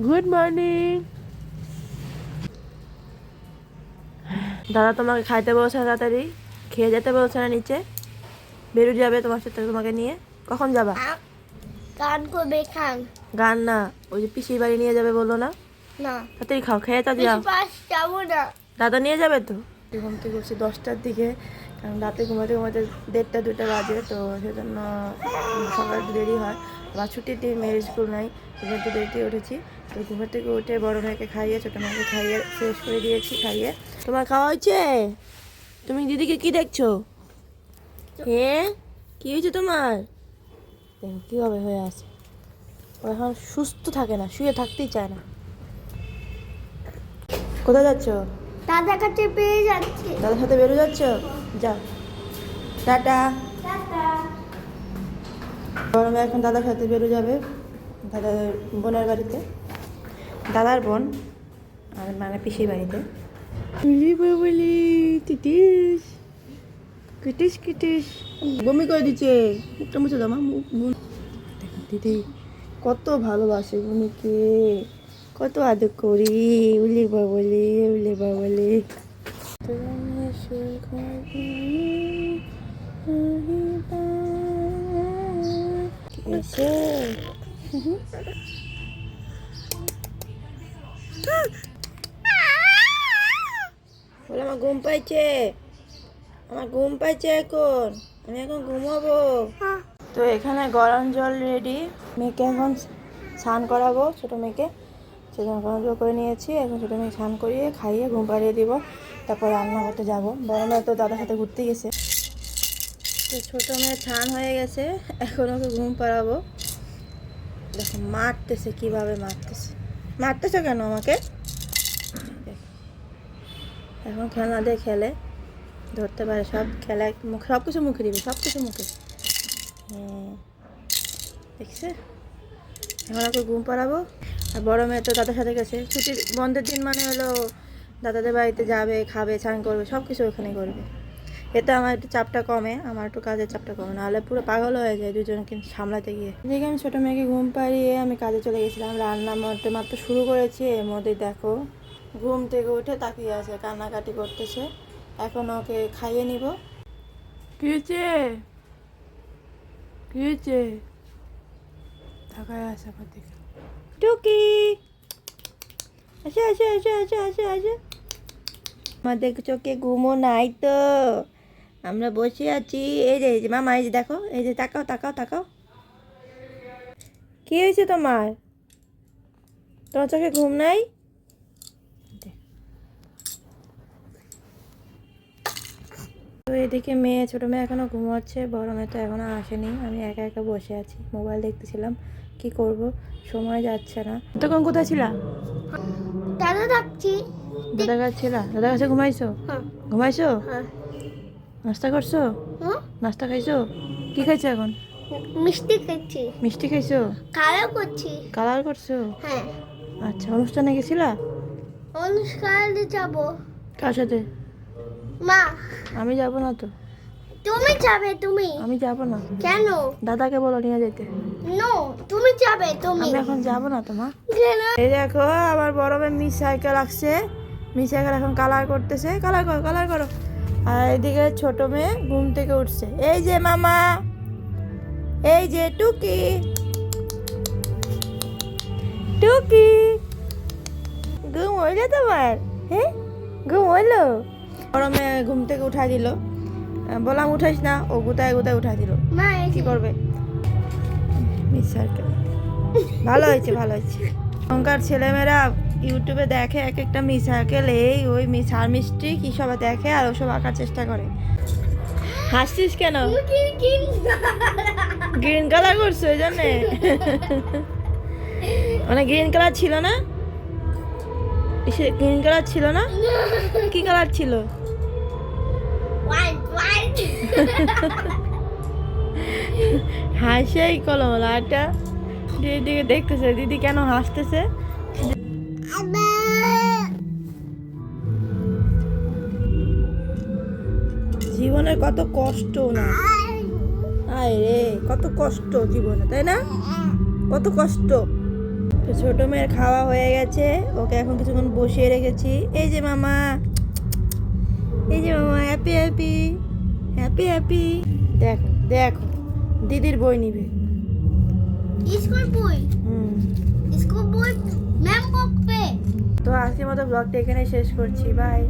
Good morning. দাদা তোমাকে খাইতে বলছে না, তাড়াতাড়ি খেয়ে যেতে বলছে না, নিচে বেরু যাবে তোমার সাথে, তোমাকে নিয়ে। কখন যাবা? গান করবে খান। গান না, ওই যে পিসির বাড়ি নিয়ে যাবে বললো না, না তাড়াতাড়ি খাও, খেয়ে তা যাও। বেশি পাস যাবো না। দাদা নিয়ে যাবে তো। ঘুম থেকে উঠছি 10টার দিকে, কারণ রাতে ঘুমাতে ঘুমাতে 1:30-2টা বাজে, তো সেজন্য সকাল একটু দেরি হয়। বা ছুটির দিন, মেয়ের স্কুল নাই, সেজন্য একটু দেরিতে উঠেছি। তো ঘুমের থেকে উঠে বড় মেয়েকে খাইয়ে ছোটো মেয়েকে খাইয়ে শেষ করে দিয়েছি। খাইয়ে তোমার খাওয়া হয়েছে? তুমি দিদিকে কি দেখছো? হ্যাঁ, কি হয়েছে তোমার? দেখো কীভাবে হয়ে আছে, ও এখন সুস্থ থাকে না, শুয়ে থাকতেই চায় না। কোথায় যাচ্ছ? দাদা কাছে পেয়ে যাচ্ছে। দাদার সাথে বেরো যাচ্ছ? যাও, টাটা। বড় মেয়ে এখন দাদার সাথে বেরো যাবে, দাদার বোনের বাড়িতে, দাদার বোন আর মানে পিসির বাড়িতে। বলি তিতিস কিটিস কিটিস বমি করে দিচ্ছে, মুখটা মুছে দাও মা। দেখো দিদি কত ভালোবাসে বমিকে, কত আদর করি। উলি বাবলি উলি বাবলি। বলে আমার ঘুম পাইছে, আমার ঘুম পাইছে, এখন আমি এখন ঘুমাবো। তো এখানে গরম জল রেডি, মেয়েকে এখন স্নান করাবো, ছোটো মেয়েকে সেজন্য গরম জল করে নিয়েছি। এখন ছোটো মেয়ে স্নান করিয়ে খাইয়ে ঘুম পাড়িয়ে দিব, তারপর রান্না করতে যাবো। বড় মেয়ে তো দাদার সাথে ঘুরতে গেছে। তো ছোটো মেয়ে স্নান হয়ে গেছে, এখন ওকে ঘুম পাড়াবো। দেখো মারতেছে, কীভাবে মারতেছে কেন আমাকে? এখন খেলনা দিয়ে খেলে, ধরতে পারে সব, খেলা মুখ সব কিছু মুখে দিবে, সব কিছু মুখে। হ্যাঁ দেখছে, এখন ওকে ঘুম পাড়াবো। আর বড় মেয়ে তো দাদার সাথে গেছে, ছুটির বন্ধের দিন মানে হলো দাদাদের বাড়িতে যাবে, খাবে, স্নান করবে, সব কিছু ওখানে করবে। এতে আমার একটু চাপটা কমে, আমার একটু কাজের চাপটা কমে, নাহলে পুরো পাগল হয়ে যায় দুজনকে সামলাতে গিয়ে। এদিকে আমি ছোটো মেয়েকে ঘুম পাড়িয়ে আমি কাজে চলে গেছিলাম, রান্না মাত্র শুরু করেছি। এর মধ্যে দেখো ঘুম থেকে উঠে তাকিয়ে আছে, কান্নাকাটি করতেছে। এখন ওকে খাইয়ে নিব। কি হয়েছে, কি হয়েছে? তাকায় আছে আমার দিকে। টুকি আসে আসে আসে আসে আসে আসে। আমাদের চোখে ঘুমো নাই তো, আমরা বসে আছি। এই যে মামা, এই যে দেখো, এই যে তাকাও তাকাও তাকাও। কি হয়েছে তোমার? তোমার চোখে ঘুম নাই? তো এদিকে মেয়ে, ছোটো মেয়ে এখনও ঘুমাচ্ছে, বড় মেয়ে তো এখনও আসেনি। আমি একা একা বসে আছি, মোবাইল দেখতেছিলাম। কি করব, সময় যাচ্ছে না। তখন কোথায় ছিলা? দাদা ডাকছি। দাদার কাছে ছিলা? দাদার কাছে ঘুমাইছো? হ্যাঁ ঘুমাইছো? হ্যাঁ নাস্তা করছো? হ্যাঁ, নাস্তা খাইছো? কি খাইছো এখন? মিষ্টি খাচ্ছি, মিষ্টি খাইছো? কালো করছি। কালার করছো? হ্যাঁ, আচ্ছা, অনুষ্ঠানে গেছিলা? অনুষ্ঠানে যাবো। কার সাথে? মা আমি যাব না তো। তুমি যাবে, তুমি। আমি যাব না। কেন? দাদাকে বলো নিয়ে যেতে। নো, তুমি যাবে, তুমি। আমি এখন যাব না তো মা। কেন? এই দেখো আমার বড় মেয়ে মিস সাইকেল আসছে, মিস সাইকেল এখন কালার করতেছে, কালার করো কালার করো। আর এদিকে ছোট মেয়ে ঘুম থেকে উঠছে। এই যে মামা, এই যে টুকি, টুকি ঘুম হইলো তোমার? হ্যাঁ ঘুম হইলো? বড় মেয়ে ঘুম থেকে উঠাই দিল, বললাম উঠাইস না, ও গুতায় গুতায় উঠাই দিল। মা কি করবে? মিস সাইকেল ভালো হয়েছে, ভালো হয়েছে। এখনকার ছেলেমেয়েরা ইউটিউবে দেখে এক একটা মিস সাইকেল, এই ওই মিস আর মিষ্টি কি সব দেখে, আর ওসব আঁকার চেষ্টা করে। হাসছিস কেন? গ্রিন কালার করছো ওই জন্যে? মানে গ্রিন কালার ছিল না? গ্রিন কালার ছিল না? কি কালার ছিল? হাসেই কলম লাটা। দিদিকে দেখতেছে, দিদি কেন হাসতেছে। জীবনের কত কষ্ট না, আয় রে কত কষ্ট জীবনে, তাই না? কত কষ্ট। তো ছোট মেয়ের খাওয়া হয়ে গেছে, ওকে এখন কিছুক্ষণ বসিয়ে রেখেছি। এই যে মামা, এই যে মামা, হ্যাপি হ্যাপি হ্যাপি হ্যাপি। দেখো দেখো, দিদির বই নিবে। স্কুল বই, হুম। স্কুল বই ম্যাম বকবে। তো আজকের মতো ব্লগটা এখানে শেষ করছি, বাই।